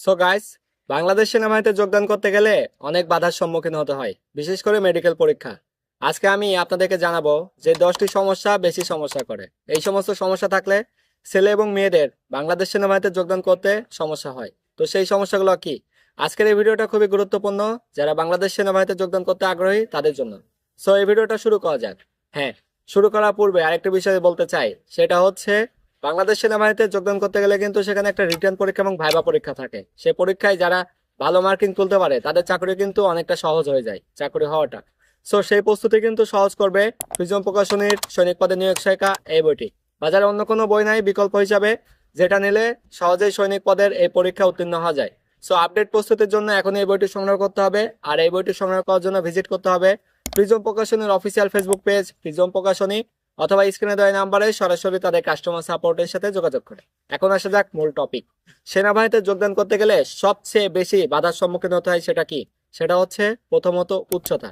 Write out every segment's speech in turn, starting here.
So guys, Bangladesh সেনাবাহিনীতে যোগদান করতে গেলে অনেক বাধার সম্মুখীন হতে হয়, বিশেষ করে মেডিকেল পরীক্ষা। আজকে আমি আপনাদেরকে জানাবো যে 10টি সমস্যা বেশি সমস্যা করে। এই সমস্ত সমস্যা থাকলে ছেলে এবং মেয়েদের বাংলাদেশ সেনাবাহিনীতে যোগদান করতে সমস্যা হয়। তো সেই সমস্যাগুলো কি? আজকের এই ভিডিওটা খুবই গুরুত্বপূর্ণ যারা বাংলাদেশ সেনাবাহিনীতে যোগদান করতে আগ্রহী তাদের জন্য। সো এই ভিডিওটা শুরু করা যাক। হ্যাঁ, শুরু করার পূর্বে আরেকটা বিষয় বলতে চাই, সেটা হচ্ছে বাংলাদেশ সেনাবাহিনীতে যোগদান করতে গেলে কিন্তু সেখানে একটা রিটেন পরীক্ষা এবং ভাইবা পরীক্ষা থাকে। সেই পরীক্ষায় যারা ভালো মার্কিং তুলতে পারে তাদের চাকরি কিন্তু অনেকটা সহজ হয়ে যায়, চাকরি হওয়াটা। সো সেই প্রস্তুতি কিন্তু সহজ করবে প্রিজম প্রকাশনীর সৈনিক পদে নিয়োগ সহায়িকা এই বইটি। বাজারে অন্য কোনো বই নাই বিকল্প হিসাবে, যেটা নিলে সহজেই সৈনিক পদের এই পরীক্ষা উত্তীর্ণ হওয়া যায়। সো আপডেট প্রস্তুতির জন্য এখন এই বইটি সংগ্রহ করতে হবে, আর এই বইটি সংগ্রহ করার জন্য ভিজিট করতে হবে প্রিজম প্রকাশনীর official Facebook page Prism Prokashoni, অথবা স্ক্রিনে দেওয়া নাম্বারে সরাসরি তাদের কাস্টমার সাপোর্টের সাথে যোগাযোগ করে। এখন আসা যাক মূল টপিক। সেনাবাহিনীতে যোগদান করতে গেলে সবচেয়ে বেশি বাধার সম্মুখীন হতে হয়, সেটা কি? সেটা হচ্ছে প্রথমত উচ্চতা।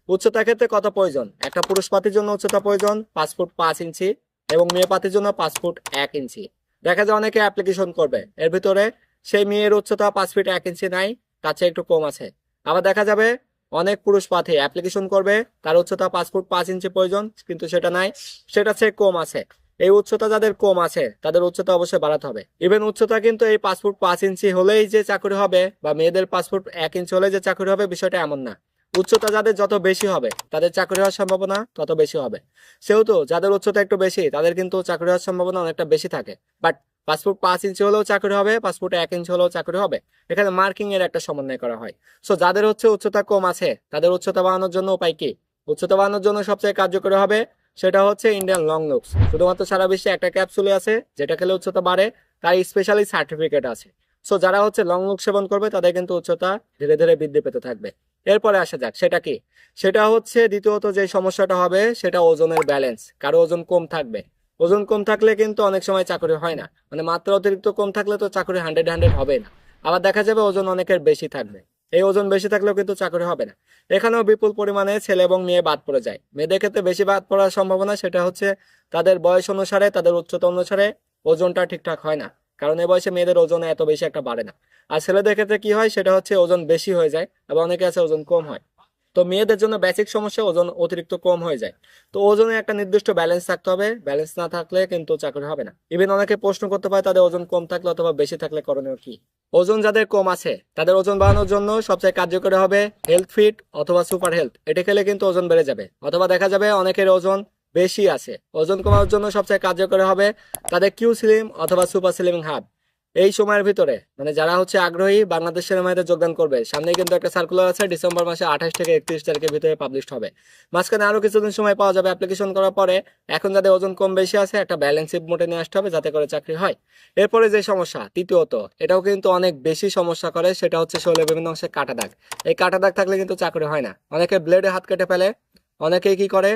উচ্চতা ক্ষেত্রে কত প্রয়োজন? একটা পুরুষ পাতির জন্য উচ্চতা প্রয়োজন 5 ফুট 5 ইঞ্চি এবং মেয়ে পাতির জন্য 5 ফুট 1 ইঞ্চি। দেখা যায় অনেকে অ্যাপ্লিকেশন করবে, এর ভিতরে সেই মেয়ের উচ্চতা 5 ফিট 1 ইঞ্চি নাই, তার চেয়ে একটু কম আছে। আবার দেখা যাবে অনেক পুরুষ প্রার্থী অ্যাপ্লিকেশন করবে, তার উচ্চতা 5 ফুট 5 ইঞ্চি প্রয়োজন, কিন্তু সেটা নাই, সেটা চেয়ে কম আছে। এই উচ্চতা যাদের কম আছে তাদের উচ্চতা অবশ্যই বাড়াতে হবে। ইভেন উচ্চতা কিন্তু এই 5 ফুট 5 ইঞ্চি হলেই যে চাকরি হবে, বা মেয়েদের 5 ফুট 1 ইঞ্চি হলেই যে চাকরি হবে, বিষয়টা এমন না। উচ্চতা যাদের যত বেশি হবে তাদের চাকরি হওয়ার সম্ভাবনা তত বেশি হবে। সেহেতু যাদের উচ্চতা একটু বেশি তাদের কিন্তু চাকরি হওয়ার সম্ভাবনা অনেকটা বেশি থাকে। বাট 5 ফুট 5 ইঞ্চি হলেও চাকরি হবে, 5 ফুট 1 ইঞ্চি হলেও চাকরি হবে। এখানে মার্কিং এর একটা সমন্বয় করা হয়। সো যাদের হচ্ছে উচ্চতা কম আছে তাদের উচ্চতা বাড়ানোর জন্য উপায় কি? উচ্চতা বাড়ানোর জন্য সবচেয়ে কার্যকরী হবে সেটা হচ্ছে ইন্ডিয়ান লং লুকস। শুধুমাত্র সারা বিশ্বে একটা ক্যাপসুলে আছে যেটা খেলে উচ্চতা বাড়ে, তার স্পেশালি সার্টিফিকেট আছে। সো যারা হচ্ছে লং লুক সেবন করবে তাদের কিন্তু উচ্চতা ধীরে ধীরে বৃদ্ধি পেতে থাকবে। এরপরে আসা যাক সেটা কি। সেটা হচ্ছে দ্বিতীয়ত যে সমস্যাটা হবে সেটা ওজনের ব্যালেন্স। কারো ওজন কম থাকবে, ওজন কম থাকলে কিন্তু অনেক সময় চাকরি হয় না। মানে মাত্রা অতিরিক্ত কম থাকলে তো চাকরি 100 হবে না। আবার দেখা যাবে ওজন অনেকের বেশি থাকবে, এই ওজন বেশি থাকলেও কিন্তু চাকরি হবে না। এখানেও বিপুল পরিমাণে ছেলে এবং মেয়ে বাদ পড়ে যায়। মেয়েদের ক্ষেত্রে বেশি বাদ পড়ার সম্ভাবনা সেটা হচ্ছে তাদের বয়স অনুসারে, তাদের উচ্চতা অনুসারে ওজনটা ঠিকঠাক হয় না, কারণ এই বয়সে মেয়েদের ওজন এত বেশি একটা বাড়ে না। আর ছেলেদের ক্ষেত্রে কি হয় সেটা হচ্ছে ওজন বেশি হয়ে যায়, আবার অনেকে আছে ওজন কম হয়। তো মেয়েদের জন্য বেসিক সমস্যা ওজন অতিরিক্ত কম হয়ে যায়। তো ওজনে একটা নির্দিষ্ট ব্যালেন্স থাকতে হবে, ব্যালেন্স না থাকলে কিন্তু চাকরি হবে না। ইভেন অনেকে প্রশ্ন করতে পারে তাদের ওজন কম থাকলে অথবা বেশি থাকলে করণীয় কি। ওজন যাদের কম আছে তাদের ওজন বাড়ানোর জন্য সবচেয়ে কার্যকরী হবে হেলথ ফিট অথবা সুপার হেলথ। এটা খেলে কিন্তু ওজন বেড়ে যাবে। অথবা দেখা যাবে অনেকের ওজন বেশি আছে, ওজন কমানোর জন্য সবচেয়ে কার্যকরী হবে তাদের কিউ স্লিম অথবা সুপার স্লিমিং হাব। এই সময়ের ভিতরে মানে যারা হচ্ছে আগ্রহী বাংলাদেশ সেনাবাহিনীতে যোগদান করবে, সামনে কিন্তু একটা সার্কুলার আছে, ডিসেম্বর মাসে 28 থেকে 31 তারিখের ভিতরে পাবলিশ হবে। মাঝখানে আরো কিছুদিন সময় পাওয়া যাবে অ্যাপ্লিকেশন করার পরে। এখন যাদের ওজন কম বেশি আছে একটা ব্যালেন্সিভ মোডে নিয়ে আসতে হবে যাতে করে চাকরি হয়। এরপরে যে সমস্যা তৃতীয়ত, এটাও কিন্তু অনেক বেশি সমস্যা করে, সেটা হচ্ছে শরীরের বিভিন্ন অংশে কাটা দাগ। এই কাটা দাগ থাকলে কিন্তু চাকরি হয় না। অনেকে ব্লেডে হাত কেটে ফেলে, অনেকে কি করে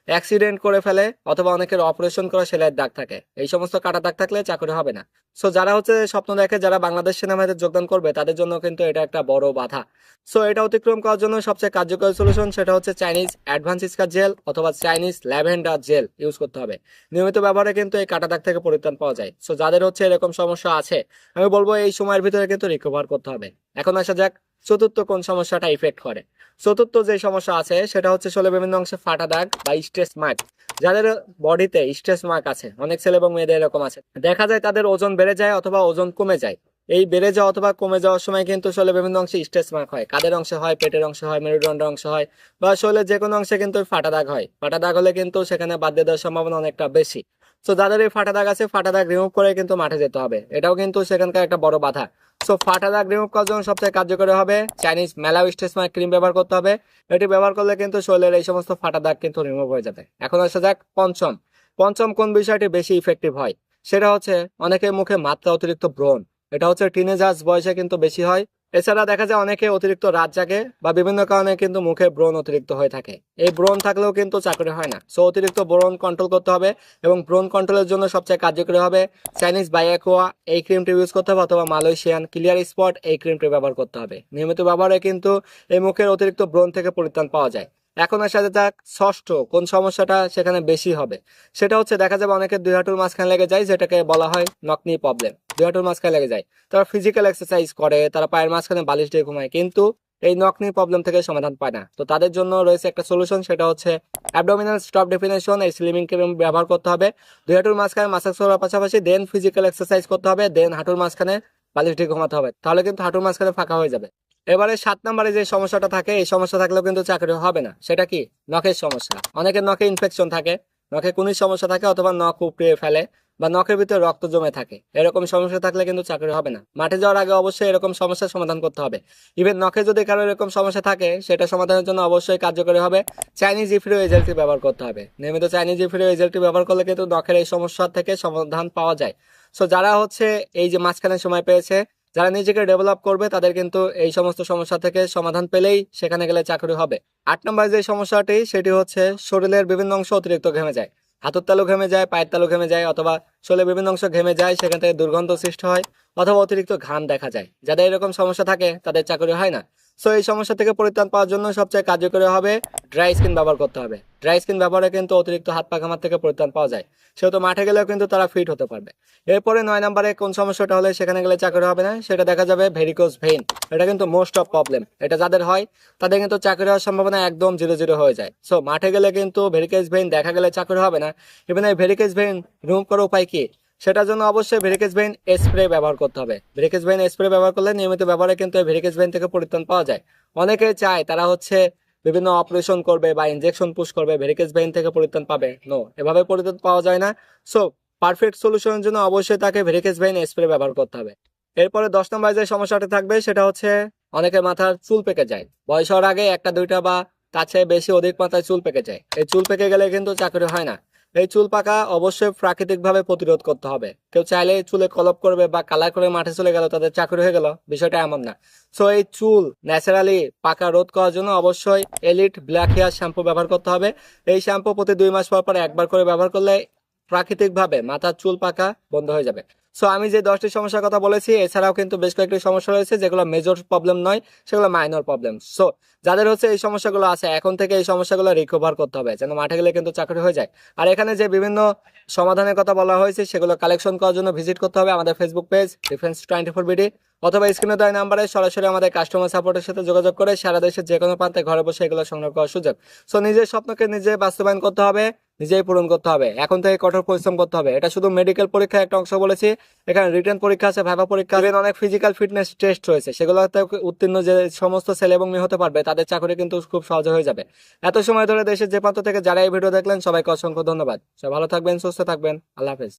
অ্যাক্সিডেন্ট করে ফেলে, অথবা অনেকের অপারেশন করা সেলাইয়ের দাগ থাকে। এই সমস্ত কাটা দাগ থাকলে চাকরি হবে না। সো যারা হচ্ছে স্বপ্ন দেখে যারা বাংলাদেশ সেনাবাহিনীতে যোগদান করবে তাদের জন্য কিন্তু এটা একটা বড় বাধা। সো এটা অতিক্রম করার জন্য সবচেয়ে কার্যকরী সলিউশন সেটা হচ্ছে চাইনিজ অ্যাডভান্স স্কার জেল অথবা চাইনিজ ল্যাভেন্ডার জেল ইউজ করতে হবে। নিয়মিত ব্যবহারে কিন্তু এই কাটা দাগ থেকে পরিত্রাণ পাওয়া যায়। সো যাদের হচ্ছে এরকম সমস্যা আছে আমি বলবো এই সময়ের ভিতরে কিন্তু রিকভার করতে হবে। এখন আসা যাক চতুর্থ কোন সমস্যাটা ইফেক্ট করে। চতুর্থ যে সমস্যা আছে সেটা হচ্ছে শরীরের বিভিন্ন অংশে ফাটা দাগ বা স্ট্রেস মার্ক। যাদের বডিতে স্ট্রেস মার্ক আছে, অনেক ছেলে এবং মেয়েদের এরকম আছে, দেখা যায় তাদের ওজন বেড়ে যায় অথবা ওজন কমে যায়। এই বেড়ে যাওয়া অথবা কমে যাওয়ার সময় কিন্তু শরীরের বিভিন্ন অংশে স্ট্রেস মার্ক হয়। কাদের অংশে হয়, পেটের অংশে হয়, মেরুদণ্ডের অংশে হয়, বা শরীরের যে কোনো অংশে কিন্তু ফাটা দাগ হয়। ফাটা দাগ হলে কিন্তু সেখানে বাদ দিয়ে দেওয়ার সম্ভাবনা অনেকটা বেশি। তো যাদের এই ফাটা দাগ আছে ফাটা দাগ রিমুভ করে কিন্তু মাঠে যেতে হবে, এটাও কিন্তু সেখানকার একটা বড় বাধা। সো ফাটা দাগ রিমুভ করার জন্য সবচেয়ে কার্যকরী হবে চাইনিজ ম্যালাউ স্ট্রেস মার্ক ক্রিম ব্যবহার করতে হবে। এটি ব্যবহার করলে কিন্তু শরীরের এই সমস্ত ফাটা দাগ কিন্তু রিমুভ হয়ে যাবে। এখন আসা যাক পঞ্চম। পঞ্চম কোন বিষয়টি বেশি ইফেক্টিভ হয় সেটা হচ্ছে অনেকের মুখে মাত্রা অতিরিক্ত ব্রণ। এটা হচ্ছে টিনেজার্স বয়সে কিন্তু বেশি হয়। এছাড়া দেখা যায় অনেকে অতিরিক্ত রাত জাগে বা বিভিন্ন কারণে কিন্তু মুখে ব্রণ অতিরিক্ত হয়ে থাকে। এই ব্রণ থাকলেও কিন্তু চাকরি হয় না। সো অতিরিক্ত ব্রণ কন্ট্রোল করতে হবে, এবং ব্রণ কন্ট্রোলের জন্য সবচেয়ে কার্যকরী হবে চাইনিজ বায়াকোয়া এই ক্রিমটি ইউজ করতে হবে, অথবা মালয়েশিয়ান ক্লিয়ার স্পট এই ক্রিমটি ব্যবহার করতে হবে। নিয়মিত ব্যবহারে কিন্তু এই মুখের অতিরিক্ত ব্রণ থেকে পরিত্রাণ পাওয়া যায়। এখন আসা যাক ষষ্ঠ কোন সমস্যাটা সেখানে বেশি হবে। সেটা হচ্ছে দেখা যাবে অনেকের দুই হাঁটুর মাঝখানে লেগে যায়, যেটাকে বলা হয় নকনি প্রবলেম। দুই হাঁটুর মাঝখানে লেগে যায়, তারা ফিজিক্যাল এক্সারসাইজ করে, তারা পায়ের মাঝখানে বালিশ দিয়ে ঘুমায়, কিন্তু এই নকনি প্রবলেম থেকে সমাধান পায় না। তো তাদের জন্য রয়েছে একটা সলিউশন, সেটা হচ্ছে অ্যাবডোমিনাল স্টপ ডেফিনেশন। এই স্লিমিং ক্রিম ব্যবহার করতে হবে, দুই হাঁটুর মাঝখানে মাসাজ করার পাশাপাশি দেন ফিজিক্যাল এক্সারসাইজ করতে হবে, দেন হাঁটুর মাঝখানে বালিশ দিয়ে ঘুমাতে হবে, তাহলে কিন্তু হাঁটুর মাঝখানে ফাঁকা হয়ে যাবে। এবারে 7 নম্বরে যে সমস্যাটা থাকে, এই সমস্যা থাকলেও কিন্তু চাকরি হবে না। সেটা কি? নখের সমস্যা। অনেকের নখে ইনফেকশন থাকে, নখে কুনির সমস্যা থাকে, অথবা নখ উপড়িয়ে ফেলে, বা নখের ভিতরে রক্ত জমে থাকে। এরকম সমস্যা থাকলে কিন্তু চাকরি হবে না। মাঠে যাওয়ার আগে অবশ্যই এরকম সমস্যার সমাধান করতে হবে। ইভেন নখে যদি কারো এরকম সমস্যা থাকে, সেটা সমাধানের জন্য অবশ্যই কার্যকরী হবে চাইনিজ ইফ্রিও এজেলটি ব্যবহার করতে হবে। নিয়মিত চাইনিজ ইফ্রিও এজেলটি ব্যবহার করলে কিন্তু নখের এই সমস্যা থেকে সমাধান পাওয়া যায়। সো যারা হচ্ছে এই যে মাঝখানে সময় পেয়েছে, যারা নিজেকে ডেভেলপ করবে, তাদের কিন্তু এই সমস্ত সমস্যা থেকে সমাধান পেলেই সেখানে গেলে চাকরি হবে। 8 নম্বর যে সমস্যাটি, সেটি হচ্ছে শরীরের বিভিন্ন অংশ অতিরিক্ত ঘেমে যায়। হাতের তালু ঘেমে যায়, পায়ের তালু ঘেমে যায়, অথবা শরীরের বিভিন্ন অংশ ঘেমে যায়, সেখান থেকে দুর্গন্ধ সৃষ্টি হয়, অথবা অতিরিক্ত ঘাম দেখা যায়। যাদের এরকম সমস্যা থাকে তাদের চাকরি হয় না। সো এই সমস্যা থেকে পরিত্রাণ পাওয়ার জন্য সবচেয়ে কার্যকরী হবে ড্রাই স্কিন ব্যবহার করতে হবে। ড্রাই স্কিন ব্যবহারে কিন্তু অতিরিক্ত হাত পা ঘামার থেকে পরিত্রাণ পাওয়া যায়, সেহেতু মাঠে গেলেও কিন্তু তারা ফিট হতে পারবে। এরপরে 9 নম্বরে কোন সমস্যাটা হলে সেখানে গেলে চাকরি হবে না, সেটা দেখা যাবে ভেরিকোজ ভেইন। এটা কিন্তু মোস্ট অফ প্রবলেম। এটা যাদের হয় তাদের কিন্তু চাকরি হওয়ার সম্ভাবনা একদম 0-0 হয়ে যায়। সো মাঠে গেলে কিন্তু ভেরিকেজ ভেইন দেখা গেলে চাকরি হবে না। ইভেন এই ভেরিকেজ ভেইন রিমুভ করার উপায় কি? সেটার জন্য অবশ্যই ভেরিকেজ ভেইন স্প্রে ব্যবহার করতে হবে। ভেরিকেজ ভেইন স্প্রে ব্যবহার করলে নিয়মিত ব্যবহারে কিন্তু এই ভেরিকেজ ভেইন থেকে পরিত্রাণ পাওয়া যায়। অনেকে চায় তারা হচ্ছে বিভিন্ন অপারেশন করবে বা ইনজেকশন পুশ করবে, ভেরিকেজ ভেইন থেকে পরিত্রাণ পাবে। নো, এভাবে পরিত্রাণ পাওয়া যায় না। সো পারফেক্ট সলিউশনের জন্য অবশ্যই তাকে ভেরিকেজ ভেইন স্প্রে ব্যবহার করতে হবে। এরপরে 10 নম্বর যে সমস্যাটা থাকবে, সেটা হচ্ছে অনেকের মাথার চুল পেকে যায়। বয়স হওয়ার আগে একটা দুইটা বা তার চেয়ে বেশি অধিক মাত্রায় চুল পেকে যায়। এই চুল পেকে গেলে কিন্তু চাকরি হয় না। এই চুল পাকা অবশ্যই প্রাকৃতিকভাবে প্রতিরোধ করতে হবে। কেউ চাইলে চুলে কলপ করবে বা কালার করে মাঠে চলে গেল, তাদের চাকরি হয়ে গেল, বিষয়টা এমন না। সো এই চুল ন্যাচারালি পাকা রোধ করার জন্য অবশ্যই এলিট ব্ল্যাক হেয়ার শ্যাম্পু ব্যবহার করতে হবে। এই শ্যাম্পু প্রতি 2 মাস পর পর একবার করে ব্যবহার করলে প্রাকৃতিকভাবে মাথার চুল পাকা বন্ধ হয়ে যাবে। সো আমি যে 10টি সমস্যার কথা বলেছি, এছাড়াও কিন্তু বেশ কয়েকটি সমস্যা রয়েছে যেগুলো মেজর প্রবলেম নয়, সেগুলো মাইনর প্রবলেম। সো যাদের হচ্ছে এই সমস্যাগুলো আছে, এখন থেকে এই সমস্যাগুলো রিকভার করতে হবে, যেন মাঠে গেলে কিন্তু চাকরি হয়ে যায়। আর এখানে যে বিভিন্ন সমাধানের কথা বলা হয়েছে, সেগুলো কালেকশন করার জন্য ভিজিট করতে হবে আমাদের ফেসবুক পেজ ডিফেন্স 24 বিডি, অথবা স্ক্রিনে দেওয়া নাম্বারে সরাসরি আমাদের কাস্টমার সাপোর্টের সাথে যোগাযোগ করে সারা দেশের যে কোনো প্রান্তে ঘরে বসে এগুলো সংগ্রহ করার সুযোগ। সো নিজের স্বপ্নকে নিজে বাস্তবায়ন করতে হবে, নিজেই পূরণ করতে হবে। এখন থেকে কঠোর পরিশ্রম করতে হবে। এটা শুধু মেডিকেল পরীক্ষার একটা অংশ বলেছি, এখানে রিটেন পরীক্ষা আছে, ভাইভা পরীক্ষা, even অনেক ফিজিক্যাল ফিটনেস টেস্ট রয়েছে। সেগুলোতে উত্তীর্ণ যে সমস্ত ছেলে এবং মেয়ে হতে পারবে, তাদের চাকরি কিন্তু খুব সহজে হয়ে যাবে। এত সময় ধরে দেশের যে প্রান্ত থেকে যারা এই ভিডিও দেখলেন, সবাইকে অসংখ্য ধন্যবাদ। সবাই ভালো থাকবেন, সুস্থ থাকবেন। আল্লাহ হাফেজ।